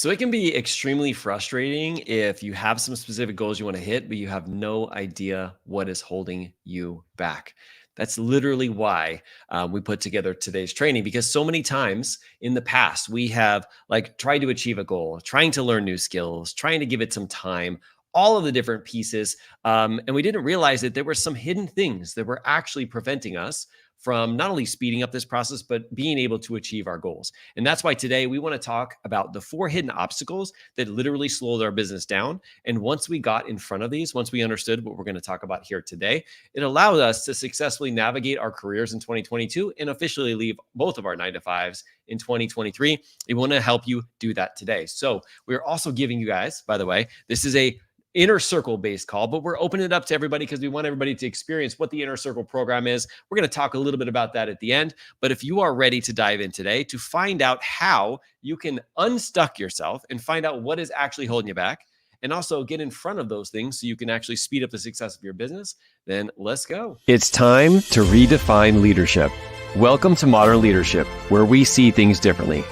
So it can be extremely frustrating if you have some specific goals you want to hit, but you have no idea what is holding you back. That's literally why we put together today's training, because so many times in the past we have like tried to achieve a goal, trying to learn new skills, trying to give it some time, all of the different pieces. And we didn't realize that there were some hidden things that were actually preventing us from not only speeding up this process, but being able to achieve our goals. And that's why today we want to talk about the 4 hidden obstacles that literally slowed our business down. And once we got in front of these, once we understood what we're going to talk about here today, it allowed us to successfully navigate our careers in 2022 and officially leave both of our 9-to-5s in 2023. We want to help you do that today. So we're also giving you guys, by the way, this is a inner circle based call, but we're opening it up to everybody because we want everybody to experience what the inner circle program is. We're going to talk a little bit about that at the end. But if you are ready to dive in today to find out how you can unstuck yourself and find out what is actually holding you back, and also get in front of those things so you can actually speed up the success of your business, then let's go. It's time to redefine leadership. Welcome to Modern Leadership, where we see things differently.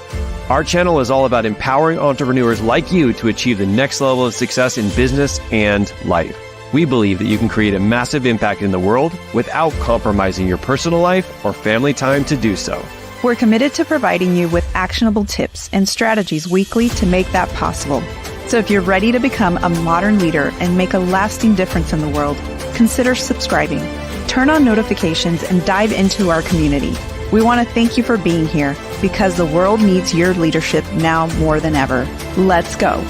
Our channel is all about empowering entrepreneurs like you to achieve the next level of success in business and life. We believe that you can create a massive impact in the world without compromising your personal life or family time to do so. We're committed to providing you with actionable tips and strategies weekly to make that possible. So if you're ready to become a modern leader and make a lasting difference in the world, consider subscribing. Turn on notifications and dive into our community. We want to thank you for being here because the world needs your leadership now more than ever. Let's go.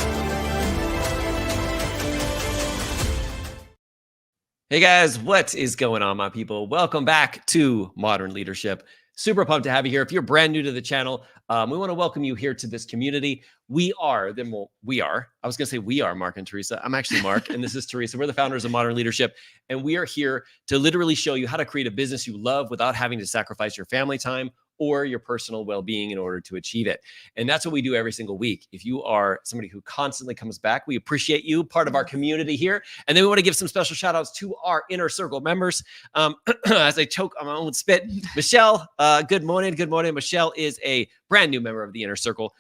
Hey guys, what is going on, my people? Welcome back to Modern Leadership. Super pumped to have you here. If you're brand new to the channel, we want to welcome you here to this community. We are Mark and Teresa. I'm actually Mark, and this is Teresa. We're the founders of Modern Leadership, and we are here to literally show you how to create a business you love without having to sacrifice your family time or your personal well-being in order to achieve it. And that's what we do every single week. If you are somebody who constantly comes back, we appreciate you, part of our community here. And then we want to give some special shout outs to our inner circle members. As I choke on my own spit, Michelle, good morning. Good morning. Michelle is a brand new member of the inner circle.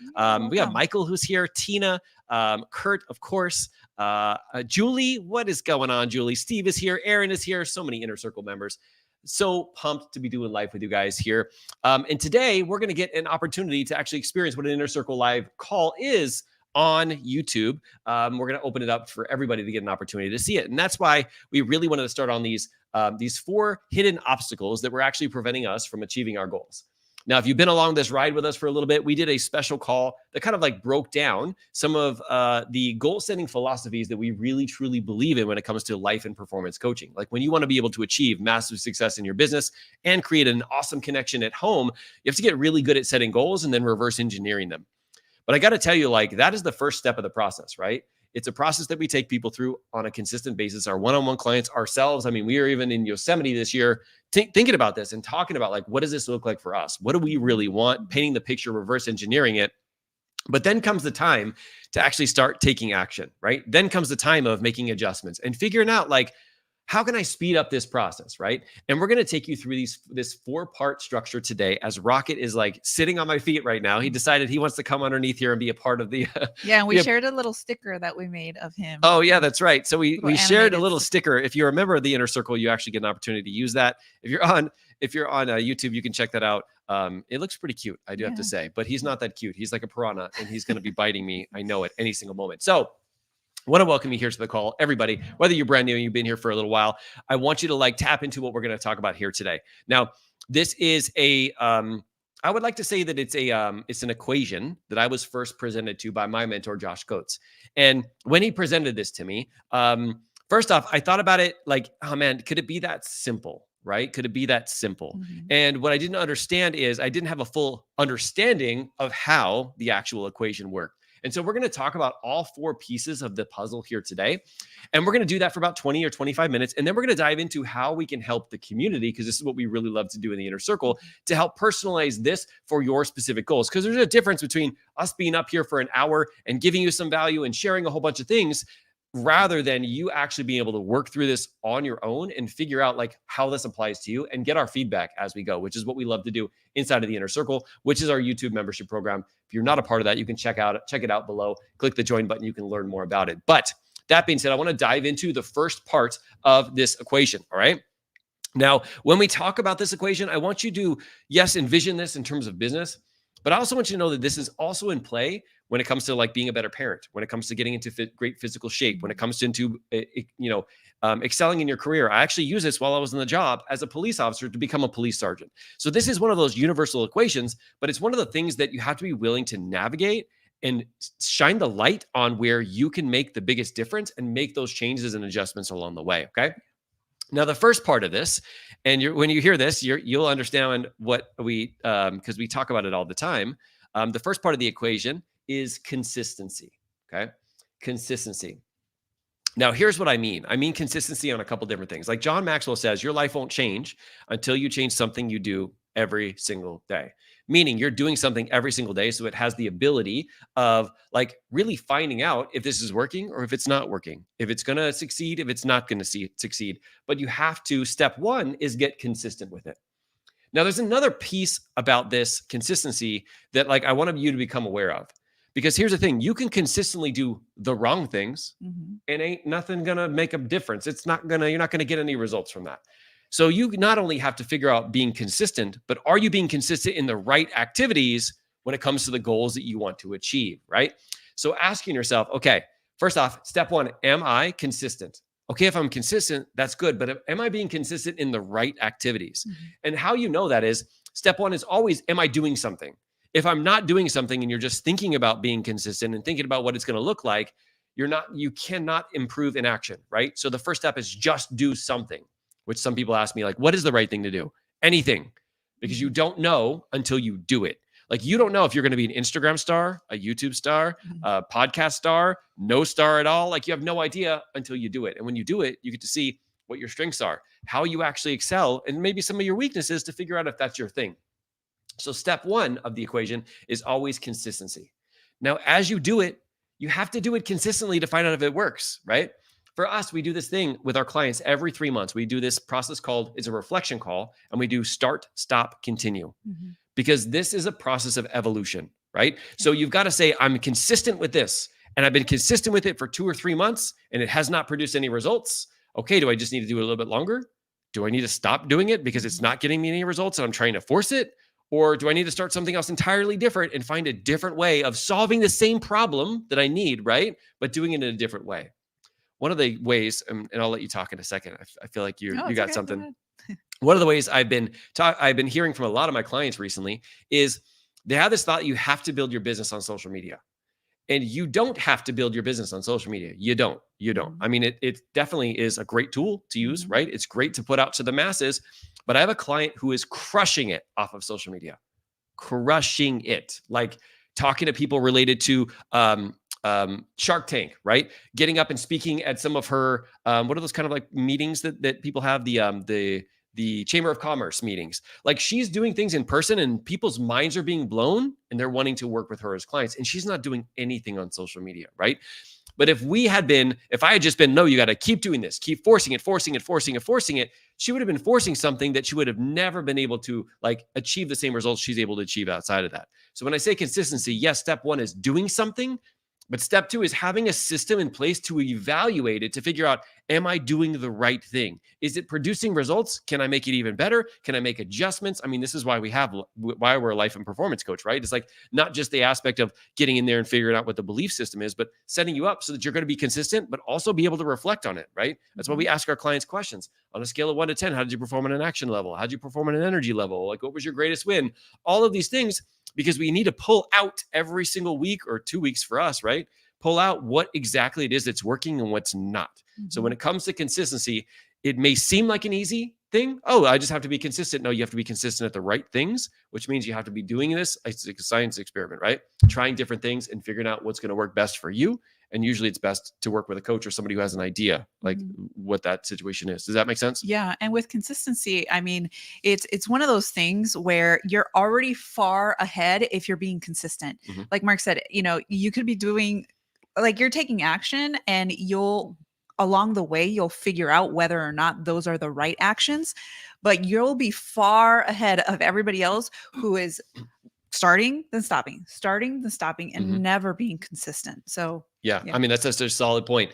We have Michael who's here, Tina, Kurt, of course, Julie. What is going on, Julie? Steve is here. Erin is here. So many inner circle members. So pumped to be doing live with you guys here. And today we're going to get an opportunity to actually experience what an Inner Circle Live call is on YouTube. We're going to open it up for everybody to get an opportunity to see it. And that's why we really wanted to start on these 4 hidden obstacles that were actually preventing us from achieving our goals. Now, if you've been along this ride with us for a little bit, we did a special call that kind of like broke down some of the goal-setting philosophies that we really, truly believe in when it comes to life and performance coaching. Like when you want to be able to achieve massive success in your business and create an awesome connection at home, you have to get really good at setting goals and then reverse engineering them. But I got to tell you, like, that is the first step of the process, right? It's a process that we take people through on a consistent basis, our one-on-one clients, ourselves. I mean, we are even in Yosemite this year thinking about this and talking about, like, what does this look like for us? What do we really want? Painting the picture, reverse engineering it. But then comes the time to actually start taking action, right? Then comes the time of making adjustments and figuring out, like, how can I speed up this process, right? And we're going to take you through this 4-part structure today as Rocket is like sitting on my feet right now. He decided he wants to come underneath here and be a part of the... Yeah, and we shared a little sticker that we made of him. Oh, yeah, that's right. So we shared a little sticker. If you're a member of the Inner Circle, you actually get an opportunity to use that. If you're on YouTube, you can check that out. It looks pretty cute, I do have to say, but he's not that cute. He's like a piranha, and he's going to be biting me. I know it any single moment. So I want to welcome you here to the call. Everybody, whether you're brand new and you've been here for a little while, I want you to like tap into what we're going to talk about here today. Now, this is I would like to say that it's an equation that I was first presented to by my mentor, Josh Coates. And when he presented this to me, first off, I thought about it like, oh man, could it be that simple? Right? Could it be that simple? Mm-hmm. And what I didn't understand is I didn't have a full understanding of how the actual equation worked. And so we're going to talk about all 4 pieces of the puzzle here today. And we're going to do that for about 20 or 25 minutes. And then we're going to dive into how we can help the community, because this is what we really love to do in the Inner Circle, to help personalize this for your specific goals. Because there's a difference between us being up here for an hour and giving you some value and sharing a whole bunch of things rather than you actually being able to work through this on your own and figure out like how this applies to you and get our feedback as we go, which is what we love to do inside of the Inner Circle, which is our YouTube membership program. If you're not a part of that, you can check it out below, click the join button. You can learn more about it. But that being said, I want to dive into the first part of this equation. All right. Now, when we talk about this equation, I want you to, yes, envision this in terms of business, but I also want you to know that this is also in play when it comes to like being a better parent, when it comes to getting into great physical shape, when it comes to excelling in your career. I actually used this while I was in the job as a police officer to become a police sergeant. So this is one of those universal equations, but it's one of the things that you have to be willing to navigate and shine the light on where you can make the biggest difference and make those changes and adjustments along the way. Okay. Now, the first part of this, and when you hear this, you'll understand what we, because we talk about it all the time. The first part of the equation is consistency. Okay. Consistency. Now, here's what I mean. I mean consistency on a couple different things. Like John Maxwell says, your life won't change until you change something you do every single day. Meaning you're doing something every single day. So it has the ability of like really finding out if this is working or if it's not working, if it's going to succeed, if it's not going to succeed. But you have to, step one is get consistent with it. Now, there's another piece about this consistency that like I want you to become aware of. Because here's the thing, you can consistently do the wrong things and ain't nothing going to make a difference. You're not going to get any results from that. So you not only have to figure out being consistent, but are you being consistent in the right activities when it comes to the goals that you want to achieve, right? So asking yourself, okay, first off, step one, am I consistent? Okay, if I'm consistent, that's good, but am I being consistent in the right activities? And how you know that is, step one is always, am I doing something? If I'm not doing something and you're just thinking about being consistent and thinking about what it's going to look like, you cannot improve in action, right? So the first step is just do something, which some people ask me like, what is the right thing to do? Anything, because you don't know until you do it. Like you don't know if you're going to be an Instagram star, a YouTube star, a podcast star, no star at all. Like you have no idea until you do it. And when you do it, you get to see what your strengths are, how you actually excel, and maybe some of your weaknesses to figure out if that's your thing. So step one of the equation is always consistency. Now, as you do it, you have to do it consistently to find out if it works, right? For us, we do this thing with our clients every 3 months. We do this process it's a reflection call, and we do start, stop, continue. Because this is a process of evolution, right? So you've got to say, I'm consistent with this, and I've been consistent with it for 2 or 3 months, and it has not produced any results. Okay, do I just need to do it a little bit longer? Do I need to stop doing it because it's not getting me any results and I'm trying to force it? Or do I need to start something else entirely different and find a different way of solving the same problem that I need, right? But doing it in a different way. One of the ways, and I'll let you talk in a second. I feel like you got something. One of the ways I've been hearing from a lot of my clients recently is they have this thought you have to build your business on social media. And you don't have to build your business on social media. You don't. I mean, it definitely is a great tool to use, right? It's great to put out to the masses. But I have a client who is crushing it off of social media, crushing it, like talking to people related to Shark Tank, right? Getting up and speaking at some of her, what are those kind of like meetings that people have, the Chamber of Commerce meetings. Like she's doing things in person and people's minds are being blown and they're wanting to work with her as clients. And she's not doing anything on social media, right? But if I had just been, no, you got to keep doing this, keep forcing it, she would have been forcing something that she would have never been able to like achieve the same results she's able to achieve outside of that. So when I say consistency, yes, step one is doing something, but step two is having a system in place to evaluate it, to figure out, am I doing the right thing? Is it producing results? Can I make it even better? Can I make adjustments? I mean, this is why we're a life and performance coach, right? It's like not just the aspect of getting in there and figuring out what the belief system is, but setting you up so that you're going to be consistent, but also be able to reflect on it, right? That's why we ask our clients questions. On a scale of 1 to 10, how did you perform at an action level? How did you perform at an energy level? Like, what was your greatest win? All of these things, because we need to pull out every single week or 2 weeks for us, right? Pull out what exactly it is that's working and what's not. So when it comes to consistency, it may seem like an easy thing. Oh, I just have to be consistent. No, you have to be consistent at the right things, which means you have to be doing this. It's like a science experiment, right? Trying different things and figuring out what's going to work best for you. And usually it's best to work with a coach or somebody who has an idea, like what that situation is. Does that make sense? Yeah. And with consistency, I mean, it's one of those things where you're already far ahead if you're being consistent. Like Mark said, you could be doing like you're taking action, and along the way you'll figure out whether or not those are the right actions, but you'll be far ahead of everybody else who is starting then stopping and Mhm. never being consistent. So Yeah. yeah. I mean, that's just a solid point.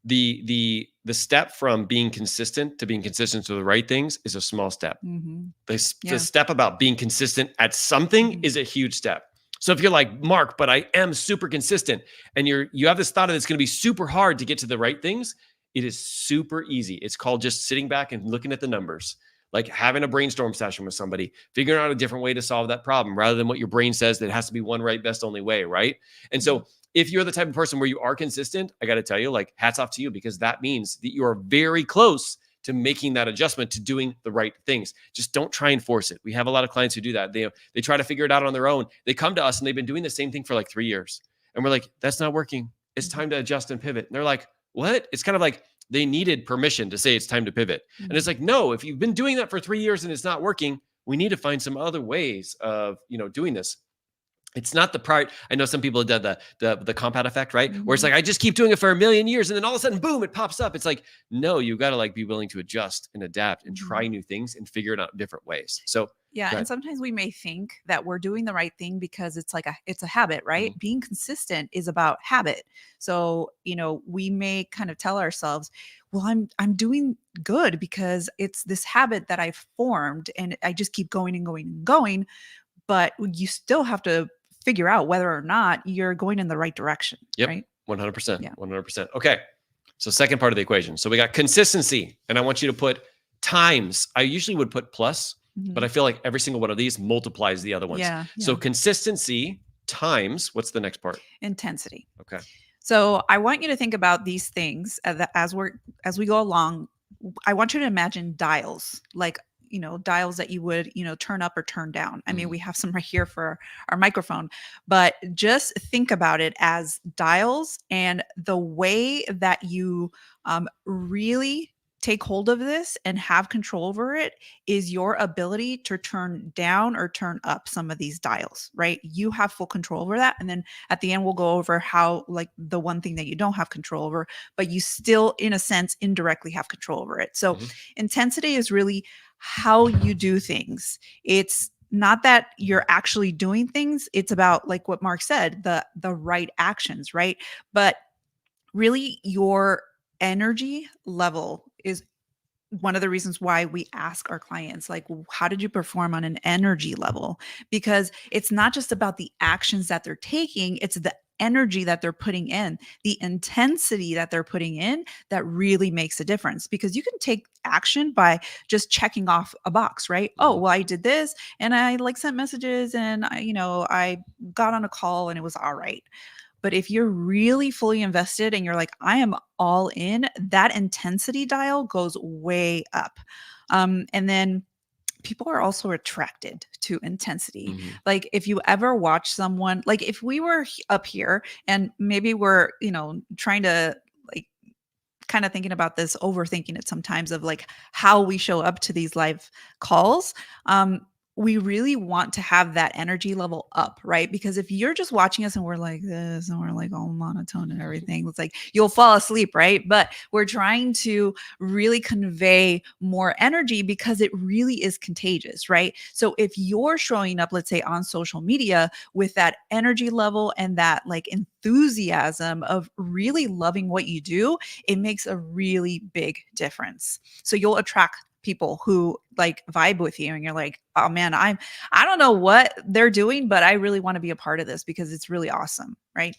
The step from being consistent to being consistent to the right things is a small step. Mm-hmm. The Yeah. step about being consistent at something Mhm. is a huge step. So if you're like, Mark, but I am super consistent, and you have this thought that it's going to be super hard to get to the right things, it is super easy. It's called just sitting back and looking at the numbers, like having a brainstorm session with somebody, figuring out a different way to solve that problem rather than what your brain says that it has to be one right, best, only way, right? And so if you're the type of person where you are consistent, I got to tell you, like, hats off to you, because that means that you are very close to making that adjustment to doing the right things. Just don't try and force it. We have a lot of clients who do that. They try to figure it out on their own. They come to us and they've been doing the same thing for like 3 years. And we're like, that's not working. It's time to adjust and pivot. And they're like, what? It's kind of like they needed permission to say it's time to pivot. And it's like, no, if you've been doing that for 3 years and it's not working, we need to find some other ways of, doing this. It's not the part. I know some people have done the compound effect, right? Where it's like, I just keep doing it for a million years, and then all of a sudden, boom, it pops up. It's like, no, you got to like be willing to adjust and adapt and try new things and figure it out in different ways. So Yeah, go and ahead. sometimes we may think that we're doing the right thing because it's a habit, right? Mhm. Being consistent is about habit. So, we may kind of tell ourselves, well, I'm doing good because it's this habit that I've formed and I just keep going and going and going, but you still have to figure out whether or not you're going in the right direction, Yep, right? 100%, Yeah. 100%. Okay, so second part of the equation. So we got consistency, and I want you to put times. I usually would put plus, but I Mhm. feel like every single one of these multiplies the other ones. Yeah, So yeah. consistency times, what's the next part? Intensity. Okay. So I want you to think about these things as we go along. I want you to imagine dials, like dials that you would turn up or turn down. I mean, Mhm. we have some right here for our microphone, but just think about it as dials, and the way that you really take hold of this and have control over it is your ability to turn down or turn up some of these dials, right? You have full control over that. And then at the end, we'll go over how, like, the one thing that you don't have control over, but you still, in a sense, indirectly have control over it. So Mhm. intensity is really how you do things. It's not that you're actually doing things. It's about, like what Mark said, the right actions, right? But really your energy level is one of the reasons why we ask our clients, like, how did you perform on an energy level? Because it's not just about the actions that they're taking, it's the energy that they're putting in, the intensity that they're putting in that really makes a difference. Because you can take action by just checking off a box, right? Oh, Mhm. well, I did this and I like sent messages and I got on a call and it was all right. But if you're really fully invested and you're like, I am all in, that intensity dial goes way up. And then people are also attracted to intensity. Mhm. Like if you ever watch someone, like if we were up here and maybe we're, trying to, like, kind of thinking about this, overthinking it sometimes, of like how we show up to these live calls. We really want to have that energy level up, right? Because if you're just watching us and we're like this and we're like all monotone and everything, it's like you'll fall asleep, right? But we're trying to really convey more energy because it really is contagious, right? So if you're showing up, let's say on social media, with that energy level and that like enthusiasm of really loving what you do, it makes a really big difference. So you'll attract people who like vibe with you and you're like, oh man, I don't know what they're doing, but I really want to be a part of this because it's really awesome, right?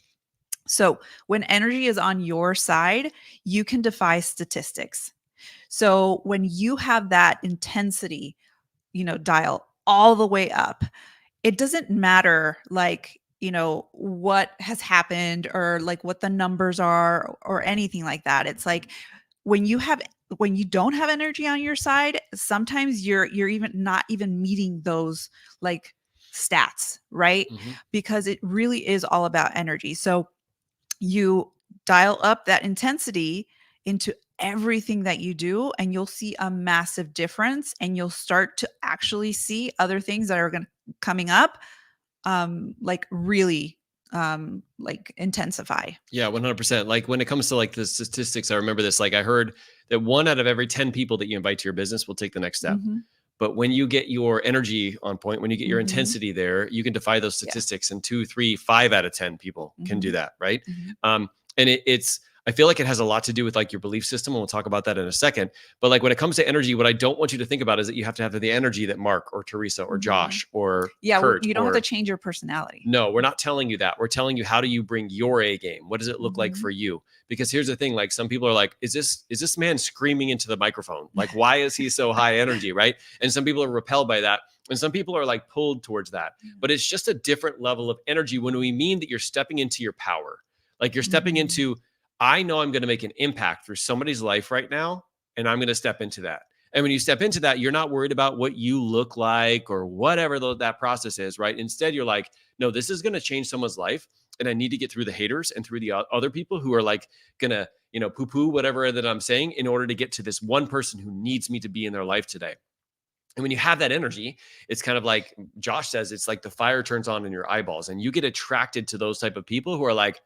So when energy is on your side, you can defy statistics. So when you have that intensity, dial all the way up, it doesn't matter, like, what has happened or like what the numbers are or anything like that. It's like when you don't have energy on your side, sometimes you're even not even meeting those like stats, right? Mhm. Because it really is all about energy. So you dial up that intensity into everything that you do and you'll see a massive difference, and you'll start to actually see other things that are going to coming up, like really like intensify. Yeah, 100%. Like when it comes to like the statistics, I remember this. Like I heard that 1 out of every 10 people that you invite to your business will take the next step. Mhm. But when you get your energy on point, when you get your Mhm. intensity there, you can defy those Yeah. statistics. And 2, 3, 5 out of 10 people can do Mhm. that, right? Mhm. And it's I feel like it has a lot to do with like your belief system, and we'll talk about that in a second. But like when it comes to energy, what I don't want you to think about is that you have to have the energy that Mark or Teresa or Mhm. Josh or Yeah, Kurt you don't have or to change your personality. no, we're not telling you that. We're telling you how do you bring your A game? What does it look like Mhm. for you? Because here's the thing, like some people are like, is this man screaming into the microphone? Like why is he so high energy, right? And some people are repelled by that. And some people are like pulled towards that. But it's just a different level of energy when we mean that you're stepping into your power. Like you're stepping Mhm. into, I know I'm going to make an impact for somebody's life right now, and I'm going to step into that. And when you step into that, you're not worried about what you look like or whatever that process is, right? Instead, you're like, no, this is going to change someone's life. And I need to get through the haters and through the other people who are like going to, poo poo whatever that I'm saying in order to get to this one person who needs me to be in their life today. And when you have that energy, it's kind of like Josh says, it's like the fire turns on in your eyeballs and you get attracted to those type of people who are like,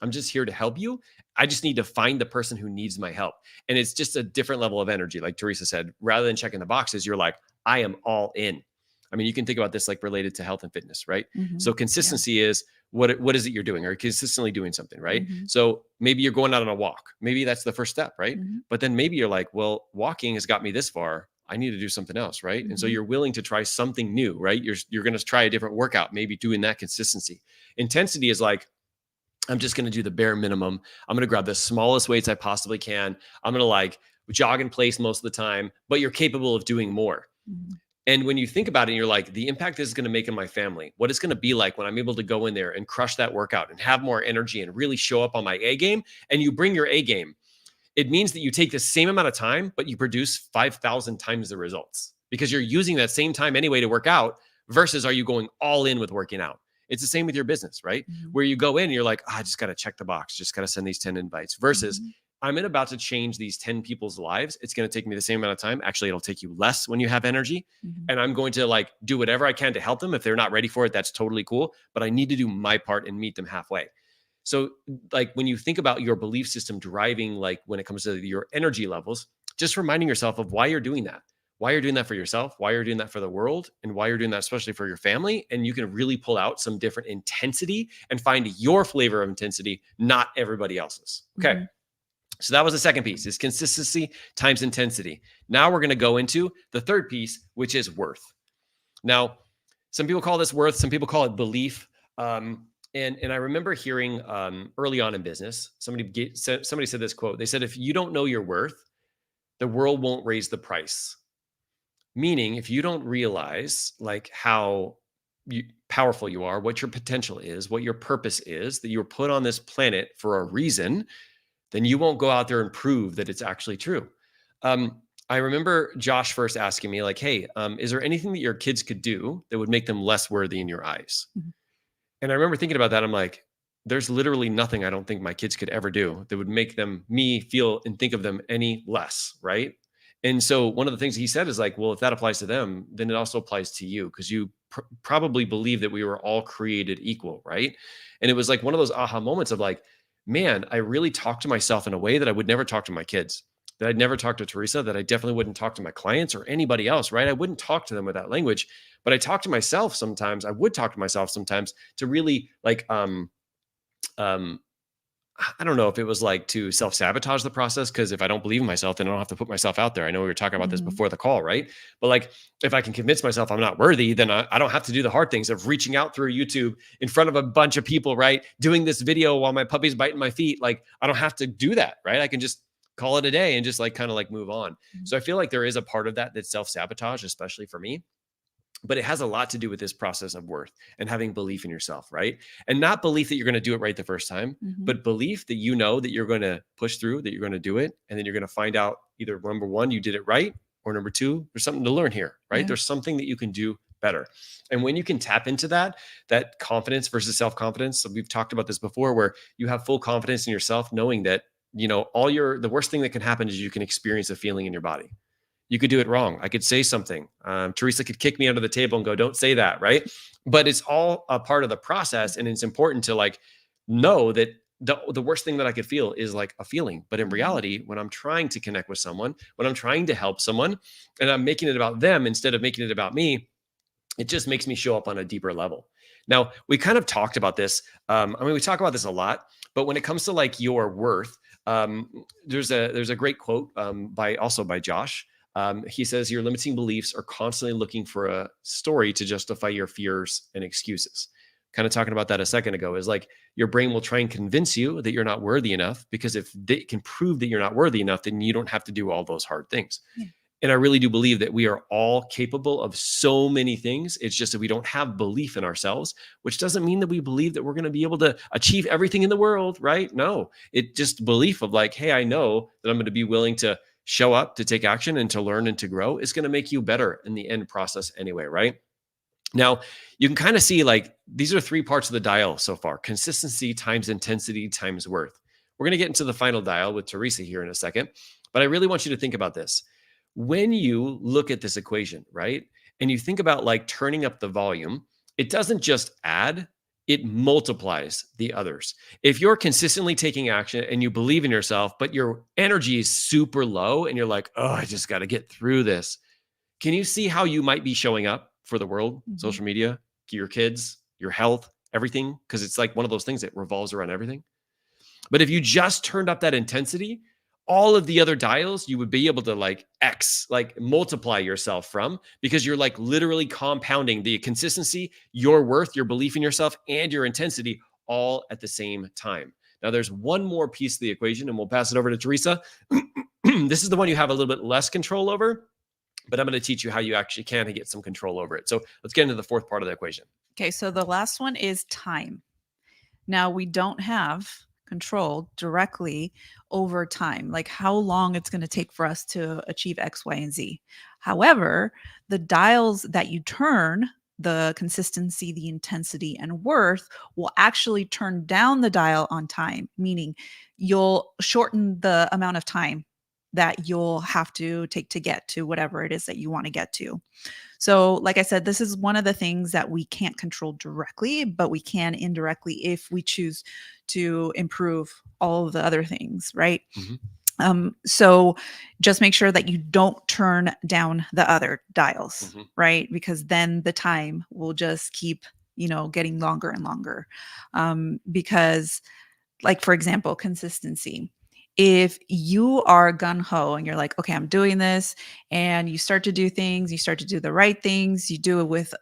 I'm just here to help you. I just need to find the person who needs my help. And it's just a different level of energy. Like Teresa said, rather than checking the boxes, you're like, I am all in. I mean, you can think about this like related to health and fitness, right? Mhm. So consistency is what is it you're doing? Are you consistently doing something, right? Mhm. So maybe you're going out on a walk. Maybe that's the first step, right? Mhm. But then maybe you're like, well, walking has got me this far. I need to do something else, right? And so Mhm. you're willing to try something new, right? You're going to try a different workout, maybe doing that consistency. Intensity is like, I'm just going to do the bare minimum. I'm going to grab the smallest weights I possibly can. I'm going to like jog in place most of the time, but you're capable of doing more. Mhm. And when you think about it, you're like, the impact this is going to make in my family, what it's going to be like when I'm able to go in there and crush that workout and have more energy and really show up on my A game. And you bring your A game. It means that you take the same amount of time, but you produce 5,000 times the results because you're using that same time anyway to work out versus are you going all in with working out? It's the same with your business, right? Mhm. Where you go in and you're like, I just got to check the box, just got to send these 10 invites versus Mhm. I'm about to change these 10 people's lives. It's going to take me the same amount of time. Actually, it'll take you less when you have energy. Mhm. And I'm going to like do whatever I can to help them. If they're not ready for it, that's totally cool. But I need to do my part and meet them halfway. So like when you think about your belief system driving, like when it comes to your energy levels, just reminding yourself of why you're doing that, why you're doing that for yourself, why you're doing that for the world, and why you're doing that especially for your family. And you can really pull out some different intensity and find your flavor of intensity, not everybody else's. Okay. Mhm. So that was the second piece is consistency times intensity. Now we're going to go into the third piece, which is worth. Now, some people call this worth, some people call it belief. And I remember hearing early on in business, somebody said this quote. They said, if you don't know your worth, the world won't raise the price. Meaning, if you don't realize like how powerful you are, what your potential is, what your purpose is, that you're put on this planet for a reason, then you won't go out there and prove that it's actually true. I remember Josh first asking me like, hey, is there anything that your kids could do that would make them less worthy in your eyes? Mhm. And I remember thinking about that. I'm like, there's literally nothing I don't think my kids could ever do that would make me feel and think of them any less. Right. And so one of the things he said is like, well, if that applies to them, then it also applies to you because you probably believe that we were all created equal. Right. And it was like one of those aha moments of like, man, I really talked to myself in a way that I would never talk to my kids, that I'd never talk to Teresa, that I definitely wouldn't talk to my clients or anybody else. Right. I wouldn't talk to them with that language. But I talk to myself sometimes. I would talk to myself sometimes to really like I don't know if it was like to self-sabotage the process because if I don't believe in myself, then I don't have to put myself out there. I know we were talking about this Mhm. before the call, right? But like if I can convince myself I'm not worthy, then I don't have to do the hard things of reaching out through YouTube in front of a bunch of people, right? Doing this video while my puppy's biting my feet. Like I don't have to do that, right? I can just call it a day and just like kind of like move on. Mhm. So I feel like there is a part of that that's self-sabotage, especially for me. But it has a lot to do with this process of worth and having belief in yourself, right? And not belief that you're going to do it right the first time, Mhm. but belief that you know that you're going to push through, that you're going to do it. And then you're going to find out either number one, you did it right, or number two, there's something to learn here, right? Yeah. There's something that you can do better. And when you can tap into that confidence versus self-confidence, so we've talked about this before, where you have full confidence in yourself, knowing that, the worst thing that can happen is you can experience a feeling in your body. You could do it wrong. I could say something. Teresa could kick me under the table and go, don't say that, right? But it's all a part of the process. And it's important to like know that the worst thing that I could feel is like a feeling. But in reality, when I'm trying to connect with someone, when I'm trying to help someone, and I'm making it about them instead of making it about me, it just makes me show up on a deeper level. Now, we kind of talked about this. We talk about this a lot, but when it comes to like your worth, there's a great quote by Josh. He says, your limiting beliefs are constantly looking for a story to justify your fears and excuses. Kind of talking about that a second ago, is like your brain will try and convince you that you're not worthy enough, because if they can prove that you're not worthy enough, then you don't have to do all those hard things. Yeah. And I really do believe that we are all capable of so many things. It's just that we don't have belief in ourselves, which doesn't mean that we believe that we're going to be able to achieve everything in the world, right? No, it just belief of like, hey, I know that I'm going to be willing to show up, to take action, and to learn and to grow is going to make you better in the end process anyway, right? Now, you can kind of see like these are 3 parts of the dial so far: consistency times intensity times worth. We're going to get into the final dial with Teresa here in a second, but I really want you to think about this. When you look at this equation, right, and you think about like turning up the volume, it doesn't just add, it multiplies the others. If you're consistently taking action and you believe in yourself, but your energy is super low and you're like, oh, I just got to get through this. Can you see how you might be showing up for the world, social media, your kids, your health, everything? Because it's like one of those things that revolves around everything. But if you just turned up that intensity, all of the other dials, you would be able to like multiply yourself from, because you're like literally compounding the consistency, your worth, your belief in yourself, and your intensity all at the same time. Now, there's one more piece of the equation, and we'll pass it over to Teresa. This is the one you have a little bit less control over, but I'm going to teach you how you actually can get some control over it. So let's get into the 4th part of the equation. Okay, so the last one is time. Now, we don't have control directly over time, like how long it's going to take for us to achieve X, Y, and Z. However, the dials that you turn, the consistency, the intensity, and worth, will actually turn down the dial on time, meaning you'll shorten the amount of time that you'll have to take to get to whatever it is that you want to get to. So, like I said, this is one of the things that we can't control directly, but we can indirectly if we choose to improve all of the other things, right? So just make sure that you don't turn down the other dials, right? Because then the time will just keep, getting longer and longer. Because, like, for example, consistency. If you are gung-ho and you're like, okay, I'm doing this, and you start to do things, you start to do the right things, you do it with,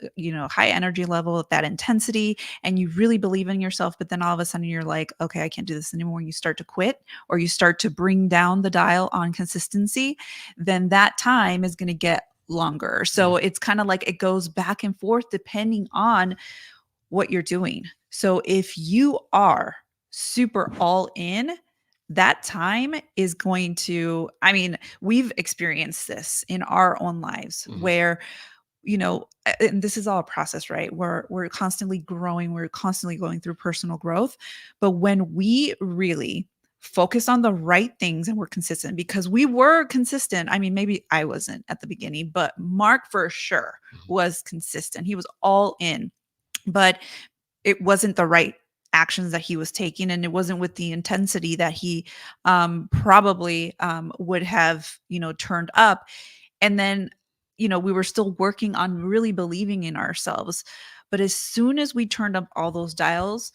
high energy level, that intensity, and you really believe in yourself, but then all of a sudden you're like, okay, I can't do this anymore. You start to quit, or you start to bring down the dial on consistency, then that time is going to get longer. So it's kind of like it goes back and forth depending on what you're doing. So if you are super all in, that time is going to, we've experienced this in our own lives where, and this is all a process, right? We're constantly growing. We're constantly going through personal growth. But when we really focus on the right things and we're consistent, because we were consistent. Maybe I wasn't at the beginning, but Mark for sure was consistent. He was all in, but it wasn't the right actions that he was taking, and it wasn't with the intensity that he probably would have turned up. And then we were still working on really believing in ourselves, but as soon as we turned up all those dials,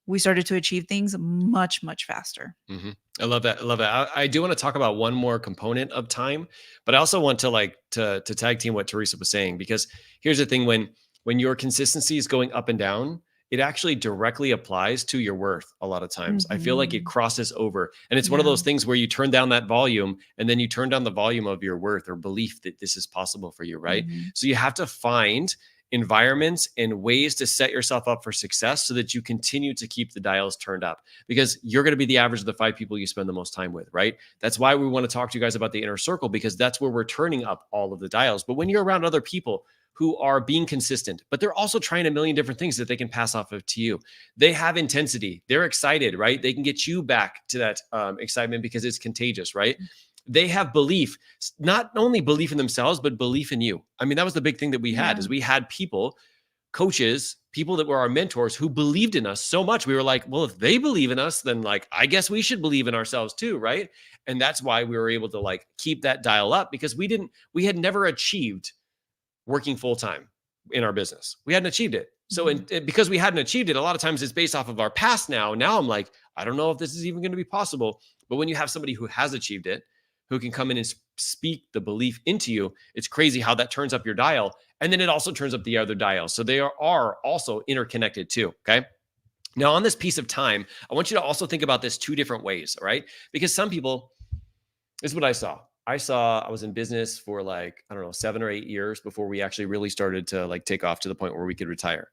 we started to achieve things much, much faster. I love that. I love that. I do want to talk about one more component of time, but I also want to tag team what Teresa was saying, because here's the thing: when your consistency is going up and down, it actually directly applies to your worth a lot of times. I feel like it crosses over. And it's one of those things where you turn down that volume, and then you turn down the volume of your worth or belief that this is possible for you, right? So you have to find environments and ways to set yourself up for success so that you continue to keep the dials turned up, because you're going to be the average of the 5 people you spend the most time with, right? That's why we want to talk to you guys about the inner circle, because that's where we're turning up all of the dials. But when you're around other people who are being consistent, but they're also trying a million different things that they can pass off of to you. They have intensity. They're excited, right? They can get you back to that excitement because it's contagious, right? They have belief, not only belief in themselves, but belief in you. I mean, that was the big thing that we had, is we had people, coaches, people that were our mentors, who believed in us so much. We were like, well, if they believe in us, then like, I guess we should believe in ourselves too, right? And that's why we were able to like keep that dial up, because we had never achieved working full-time in our business. We hadn't achieved it. So because we hadn't achieved it, a lot of times it's based off of our past now. Now I'm like, I don't know if this is even going to be possible. But when you have somebody who has achieved it, who can come in and speak the belief into you, it's crazy how that turns up your dial. And then it also turns up the other dial. So they are also interconnected too, okay? Now on this piece of time, I want you to also think about this two different ways, all right? Because some people, this is what I saw. I was in business for like, I don't know, 7 or 8 years before we actually really started to like take off to the point where we could retire.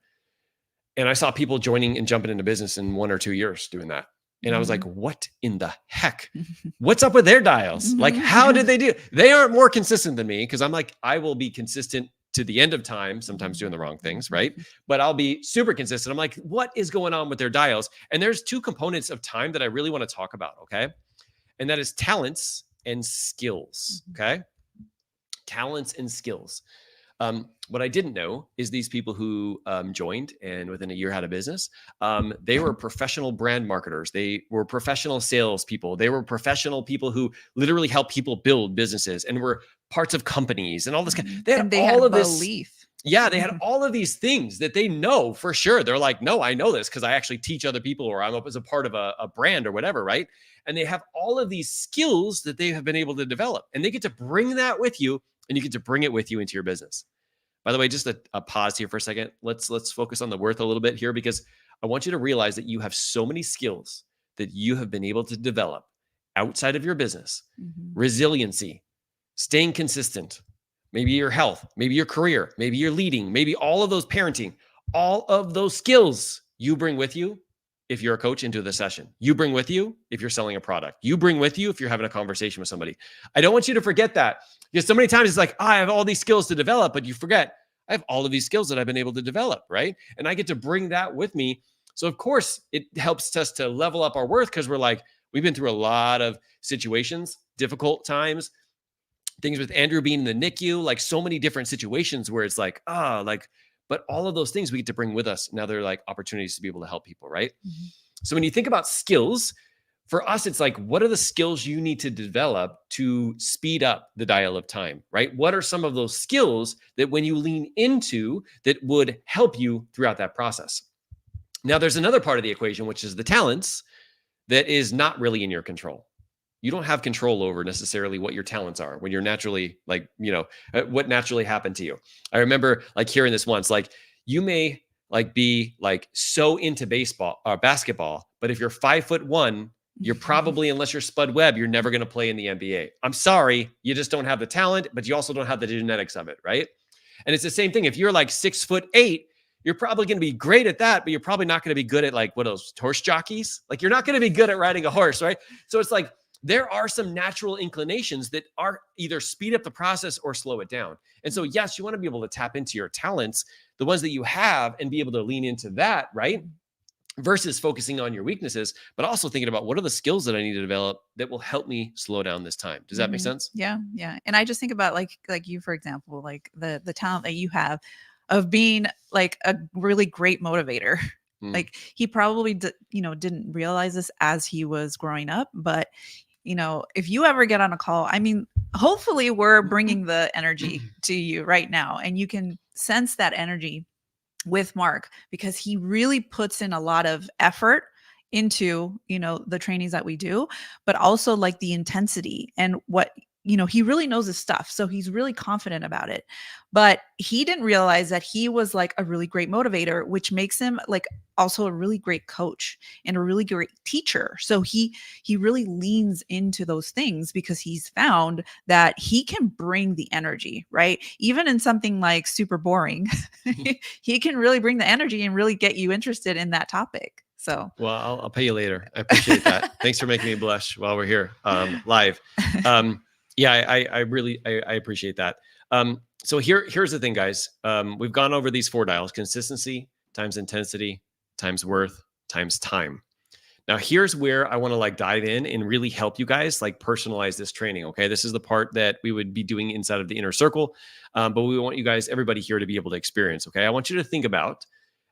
And I saw people joining and jumping into business in 1 or 2 years doing that. And I was like, what in the heck? What's up with their dials? Like, how did they do? They aren't more consistent than me, because I'm like, I will be consistent to the end of time, sometimes doing the wrong things, right? But I'll be super consistent. I'm like, what is going on with their dials? And there's two components of time that I really want to talk about, okay? And that is talents and skills, okay? Talents and skills. What I didn't know is these people who joined and within a year had a business, they were professional brand marketers. They were professional salespeople. They were professional people who literally help people build businesses and were parts of companies and all this. They had all of this belief. Yeah, they had all of these things that they know for sure. They're like, no, I know this because I actually teach other people, or I'm up as a part of a brand or whatever, right? And they have all of these skills that they have been able to develop, and they get to bring that with you, and you get to bring it with you into your business. By the way, just a pause here for a second. Let's focus on the worth a little bit here, because I want you to realize that you have so many skills that you have been able to develop outside of your business. Resiliency, staying consistent, maybe your health, maybe your career, maybe your leading, maybe all of those parenting, all of those skills you bring with you if you're a coach into the session. You bring with you if you're selling a product. You bring with you if you're having a conversation with somebody. I don't want you to forget that, because so many times it's like, I have all these skills to develop, but you forget, I have all of these skills that I've been able to develop, right? And I get to bring that with me. So of course it helps us to level up our worth, because we're like, we've been through a lot of situations, difficult times, things with Andrew being in the NICU, like so many different situations where it's like, but all of those things we get to bring with us. Now they're like opportunities to be able to help people, right? So when you think about skills, for us, it's like, what are the skills you need to develop to speed up the dial of time, right? What are some of those skills that when you lean into that would help you throughout that process? Now, there's another part of the equation, which is the talents, that is not really in your control. You don't have control over necessarily what your talents are when you're naturally like, what naturally happened to you. I remember like hearing this once, like you may like be like so into baseball or basketball, but if you're 5'1", you're probably, unless you're Spud Webb, you're never going to play in the NBA. I'm sorry, you just don't have the talent, but you also don't have the genetics of it, right? And it's the same thing. If you're like 6'8", you're probably going to be great at that, but you're probably not going to be good at like what those horse jockeys. Like you're not going to be good at riding a horse, right? So it's like there are some natural inclinations that are either speed up the process or slow it down. And so yes, you want to be able to tap into your talents, the ones that you have, and be able to lean into that, right? Versus focusing on your weaknesses, but also thinking about what are the skills that I need to develop that will help me slow down this time. Does that make sense? Yeah. And I just think about like you, for example, like the talent that you have of being like a really great motivator. Like he probably didn't realize this as he was growing up, but if you ever get on a call, I mean, hopefully we're bringing the energy to you right now, and you can sense that energy with Mark, because he really puts in a lot of effort into, the trainings that we do, but also like the intensity and what, he really knows his stuff. So he's really confident about it, but he didn't realize that he was like a really great motivator, which makes him like also a really great coach and a really great teacher. So he really leans into those things because he's found that he can bring the energy, right? Even in something like super boring, he can really bring the energy and really get you interested in that topic. So, well, I'll pay you later. I appreciate that. Thanks for making me blush while we're here live. Yeah, I really appreciate that. So here's the thing, guys. We've gone over these 4 dials: consistency times intensity times worth times time. Now, here's where I want to like dive in and really help you guys like personalize this training. Okay. This is the part that we would be doing inside of the inner circle. But we want you guys, everybody here, to be able to experience. Okay. I want you to think about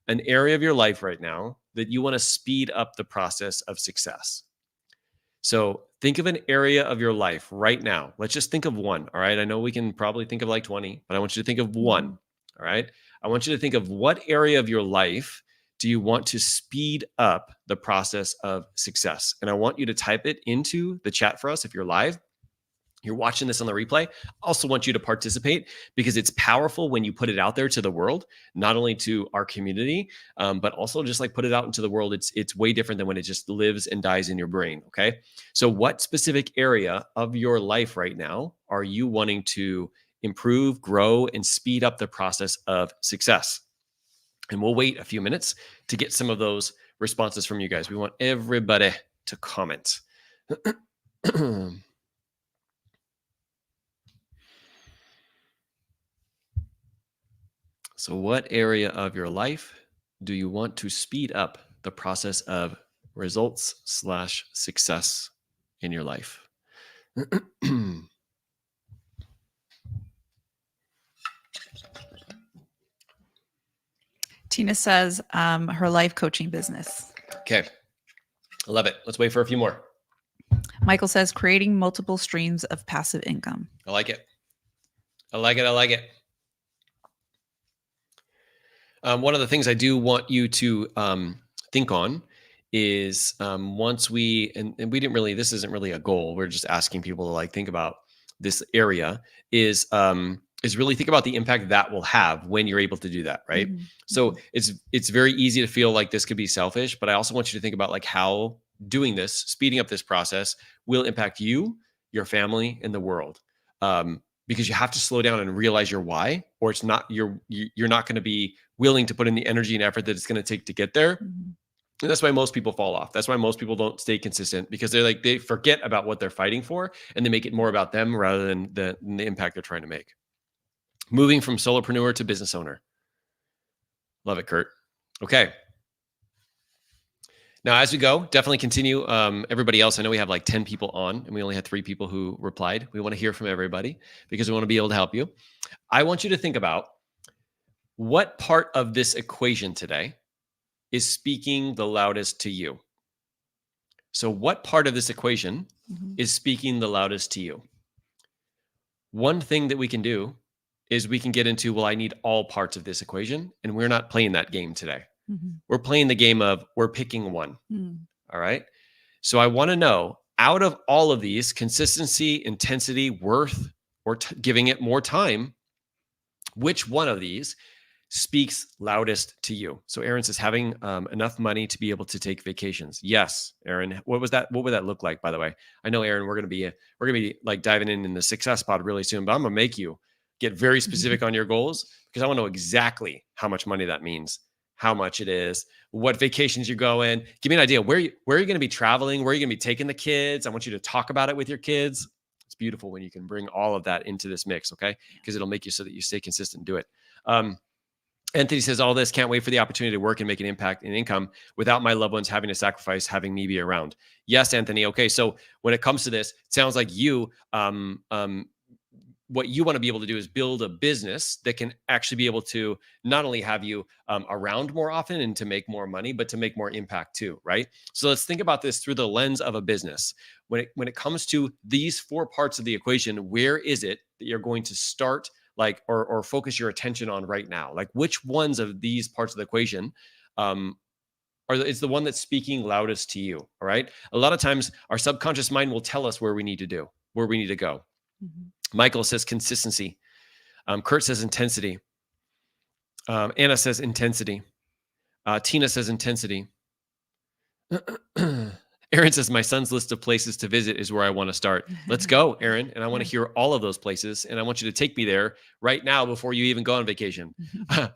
an area of your life right now that you want to speed up the process of success. So think of an area of your life right now. Let's just think of one. All right. I know we can probably think of like 20, but I want you to think of one. All right. I want you to think of what area of your life do you want to speed up the process of success? And I want you to type it into the chat for us if you're live. You're watching this on the replay. I also want you to participate because it's powerful when you put it out there to the world, not only to our community, but also just like put it out into the world. It's way different than when it just lives and dies in your brain. Okay. So what specific area of your life right now are you wanting to improve, grow, and speed up the process of success? And we'll wait a few minutes to get some of those responses from you guys. We want everybody to comment. So what area of your life do you want to speed up the process of results/success in your life? Tina says her life coaching business. Okay. I love it. Let's wait for a few more. Michael says creating multiple streams of passive income. I like it. I like it. I like it. One of the things I do want you to think on is once we, and we didn't really, this isn't really a goal. We're just asking people to like think about this area is really think about the impact that will have when you're able to do that. Right. Mm-hmm. So it's very easy to feel like this could be selfish, but I also want you to think about like how doing this, speeding up this process will impact you, your family, and the world. Because you have to slow down and realize your why, or it's not, you're not going to be willing to put in the energy and effort that it's going to take to get there. Mm-hmm. And that's why most people fall off. That's why most people don't stay consistent, because they forget about what they're fighting for and they make it more about them rather than the impact they're trying to make. Moving from solopreneur to business owner. Love it, Kurt. Okay. Now, as we go, definitely continue. Everybody else, I know we have like 10 people on and we only had 3 people who replied. We want to hear from everybody because we want to be able to help you. I want you to think about what part of this equation today is speaking the loudest to you. So what part of this equation is speaking the loudest to you? One thing that we can do is we can get into, well, I need all parts of this equation, and we're not playing that game today. We're playing the game of we're picking one. All right. So I want to know, out of all of these, consistency, intensity, worth, or giving it more time, which one of these speaks loudest to you? So Erin says having enough money to be able to take vacations. Yes, Erin. What was that? What would that look like, by the way? I know, Erin, we're gonna be like diving in the success pod really soon, but I'm gonna make you get very specific on your goals because I want to know exactly how much money that means, how much it is, what vacations you're going. Give me an idea. Where are you going to be traveling? Where are you going to be taking the kids? I want you to talk about it with your kids. It's beautiful when you can bring all of that into this mix, okay? Because it'll make you so that you stay consistent and do it. Anthony says, all this, can't wait for the opportunity to work and make an impact in income without my loved ones having to sacrifice having me be around. Yes, Anthony. Okay, so when it comes to this, it sounds like you, what you want to be able to do is build a business that can actually be able to not only have you around more often and to make more money, but to make more impact too, right? So let's think about this through the lens of a business. When it comes to these 4 parts of the equation, where is it that you're going to start or focus your attention on right now? Like which ones of these parts of the equation is the one that's speaking loudest to you? All right. A lot of times our subconscious mind will tell us where we need to go. Michael says consistency. Kurt says intensity. Anna says intensity. Tina says intensity. Erin says, my son's list of places to visit is where I want to start. Let's go, Erin. And I want to hear all of those places. And I want you to take me there right now before you even go on vacation.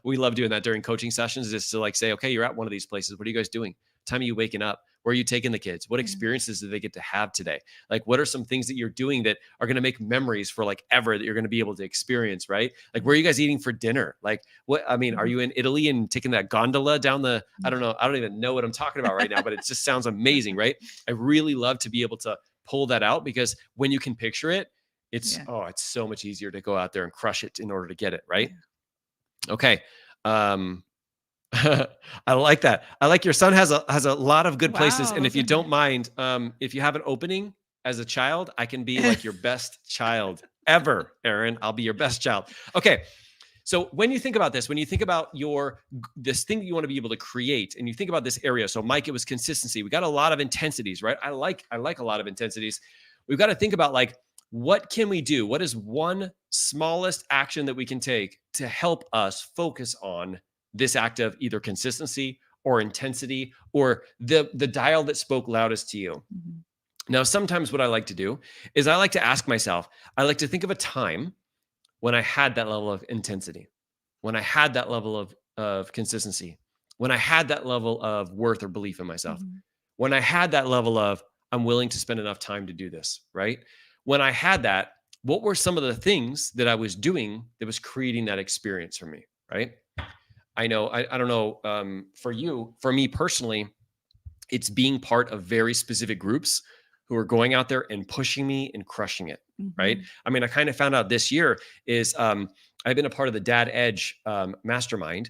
We love doing that during coaching sessions, just to like say, okay, you're at one of these places. What are you guys doing? What time are you waking up? Where are you taking the kids? What Yeah. experiences do they get to have today? Like, what are some things that you're doing that are going to make memories for like ever that you're going to be able to experience, right? Like, where are you guys eating for dinner? Like, what, I mean, are you in Italy and taking that gondola down the, I don't know. I don't even know what I'm talking about right now, but it just sounds amazing, right? I really love to be able to pull that out, because when you can picture it, it's, Yeah. it's so much easier to go out there and crush it in order to get it, right? Yeah. Okay. I like that. I like your son has a lot of good places. And Wow. if you don't mind, if you have an opening as a child, I can be like your best child ever, Erin. I'll be your best child. Okay. So when you think about this, when you think about this thing that you want to be able to create, and you think about this area, so Mike, it was consistency. We got a lot of intensities, right? I like a lot of intensities. We've got to think about like, what can we do? What is one smallest action that we can take to help us focus on this act of either consistency or intensity, or the dial that spoke loudest to you? Mhm. Now, sometimes what I like to do is I like to ask myself, I like to think of a time when I had that level of intensity, when I had that level of consistency, when I had that level of worth or belief in myself, Mhm. when I had that level of I'm willing to spend enough time to do this, right? When I had that, what were some of the things that I was doing that was creating that experience for me, right? I know, I don't know, for me personally, it's being part of very specific groups who are going out there and pushing me and crushing it, right? Mhm. I mean, I kind of found out this year is I've been a part of the Dad Edge mastermind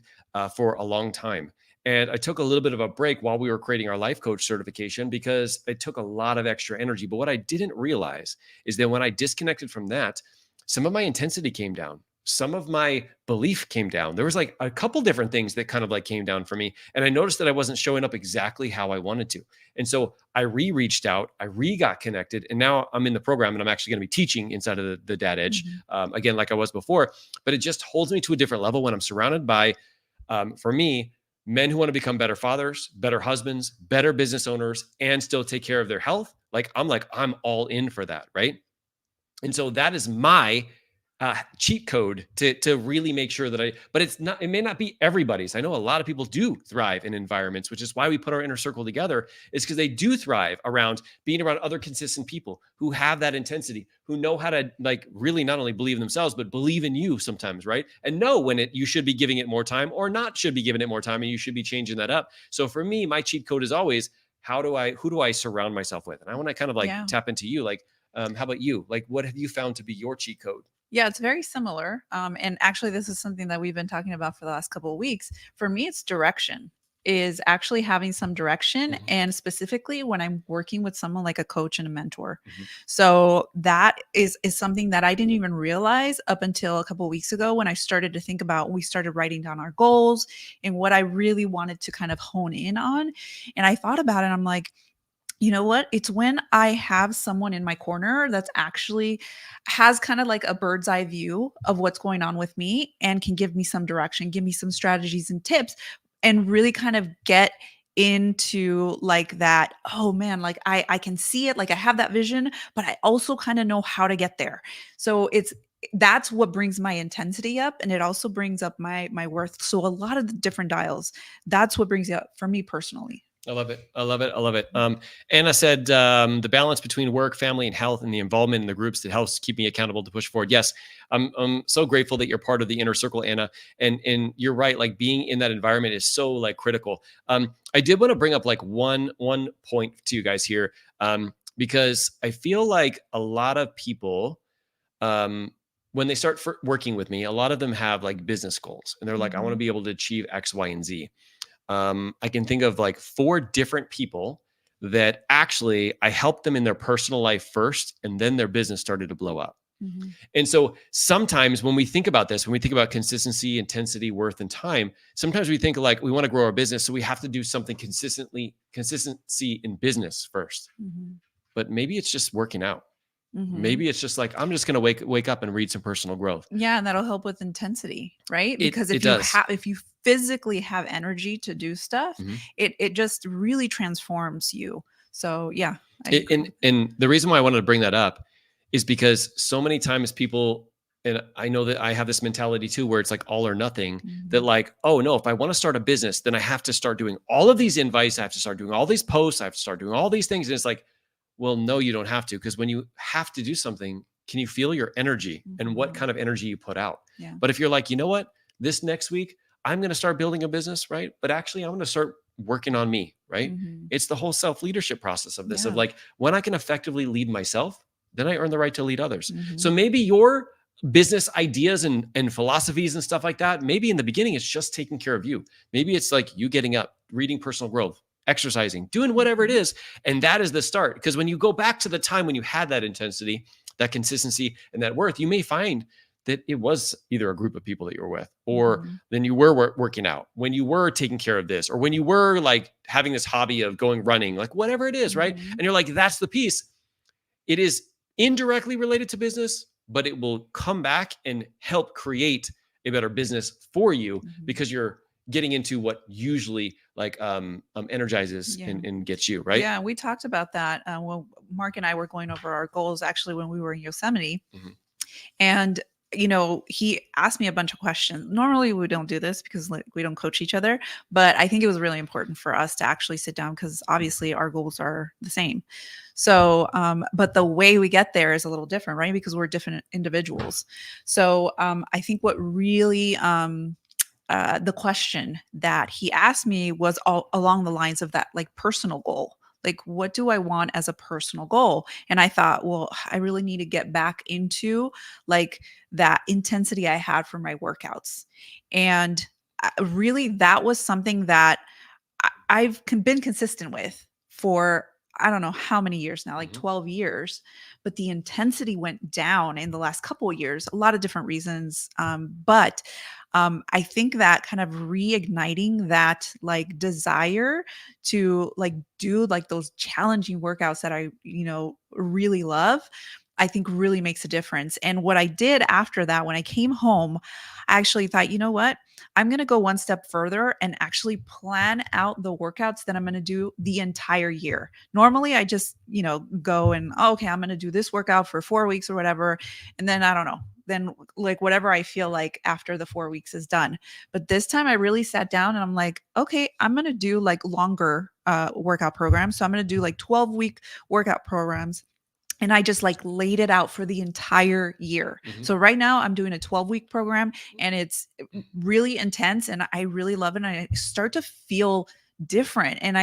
for a long time. And I took a little bit of a break while we were creating our life coach certification, because it took a lot of extra energy. But what I didn't realize is that when I disconnected from that, some of my intensity came down. Some of my belief came down. There was like a couple different things that kind of like came down for me. And I noticed that I wasn't showing up exactly how I wanted to. And so I reached out, I got connected, and now I'm in the program, and I'm actually going to be teaching inside of the Dad Edge Mhm. again, like I was before. But it just holds me to a different level when I'm surrounded by, for me, men who want to become better fathers, better husbands, better business owners, and still take care of their health. I'm all in for that, right? And so that is my cheat code to really make sure that but it may not be everybody's. I know a lot of people do thrive in environments, which is why we put our inner circle together, is because they do thrive around being around other consistent people who have that intensity, who know how to like really not only believe in themselves, but believe in you sometimes, right? And know when you should be giving it more time or not should be giving it more time, and you should be changing that up. So for me, my cheat code is always, who do I surround myself with? And I want to kind of like Yeah. tap into you. Like, how about you? Like, what have you found to be your cheat code? Yeah, it's very similar. And actually, this is something that we've been talking about for the last couple of weeks. For me, it's direction, is actually having some direction. Mhm. And specifically when I'm working with someone like a coach and a mentor. Mhm. So that is something that I didn't even realize up until a couple of weeks ago, when I started to think about, we started writing down our goals and what I really wanted to kind of hone in on. And I thought about it, and I'm like, you know what? It's when I have someone in my corner that's actually has kind of like a bird's eye view of what's going on with me and can give me some direction, give me some strategies and tips, and really kind of get into like that, oh man, like I can see it, like I have that vision, but I also kind of know how to get there. So that's what brings my intensity up, and it also brings up my worth. So a lot of the different dials, that's what brings it up for me personally. I love it. I love it. I love it. Anna said the balance between work, family, and health, and the involvement in the groups that helps keep me accountable to push forward. Yes, I'm so grateful that you're part of the inner circle, Anna. And you're right. Like being in that environment is so like critical. I did want to bring up like one point to you guys here, because I feel like a lot of people, when they start working with me, a lot of them have like business goals, and they're like, I want to Mhm. be able to achieve X, Y, and Z. I can think of like 4 different people that actually I helped them in their personal life first, and then their business started to blow up. Mhm. And so sometimes when we think about this, when we think about consistency, intensity, worth, and time, sometimes we think like we want to grow our business, so we have to do something consistency in business first. Mhm. But maybe it's just working out. Mhm. Maybe it's just like I'm just going to wake up and read some personal growth. Yeah, and that'll help with intensity, right? Because It does. if you physically have energy to do stuff, Mhm. it just really transforms you. So yeah, I And agree. and the reason why I wanted to bring that up is because so many times people and I know that I have this mentality too, where it's like all or nothing, that Mhm. like, oh no, if I want to start a business, then I have to start doing all of these invites. I have to start doing all these posts. I have to start doing all these things. And it's like, well, no, you don't have to. Because when you have to do something, can you feel your energy and what Mhm. kind of energy you put out? Yeah. But if you're like, you know what, this next week, I'm going to start building a business, right? But actually, I'm going to start working on me, right? Mhm. It's the whole self leadership process of this, of Yeah. like, when I can effectively lead myself, then I earn the right to lead others. So Mhm. maybe your business ideas and philosophies and stuff like that, maybe in the beginning, it's just taking care of you. Maybe it's like you getting up, reading personal growth, exercising, doing whatever it Mhm. is. And that is the start. Because when you go back to the time when you had that intensity, that consistency, and that worth, you may find that it was either a group of people that you were with, or Mhm. then you were working out, when you were taking care of this, or when you were like having this hobby of going running, like whatever it is, right? Mhm. And you're like, that's the piece. It is indirectly related to business, but it will come back and help create a better business for you Mhm. because you're getting into what usually like energizes Yeah. and gets you right. Yeah, we talked about that. Well, Mark and I were going over our goals actually when we were in Yosemite. Mhm. And, he asked me a bunch of questions. Normally, we don't do this because like, we don't coach each other. But I think it was really important for us to actually sit down because obviously our goals are the same. So, but the way we get there is a little different, right? Because we're different individuals. So, I think what really, the question that he asked me was all along the lines of that like personal goal. Like, what do I want as a personal goal? And I thought, well, I really need to get back into like that intensity I had for my workouts. And really, that was something that I've been consistent with for I don't know how many years now, like Mhm. 12 years, but the intensity went down in the last couple of years, a lot of different reasons. But I think that kind of reigniting that like desire to like do like those challenging workouts that I, really love, I think really makes a difference. And what I did after that, when I came home, I actually thought, you know what? I'm going to go one step further and actually plan out the workouts that I'm going to do the entire year. Normally, I just, go and, oh, okay, I'm going to do this workout for 4 weeks or whatever. And then I don't know. Then, like, whatever I feel like after the 4 weeks is done. But this time I really sat down and I'm like, okay, I'm going to do like longer workout programs. So I'm going to do like 12-week workout programs, and I just like laid it out for the entire year. Mhm. So right now I'm doing a 12-week program and it's really intense and I really love it. And I start to feel different. And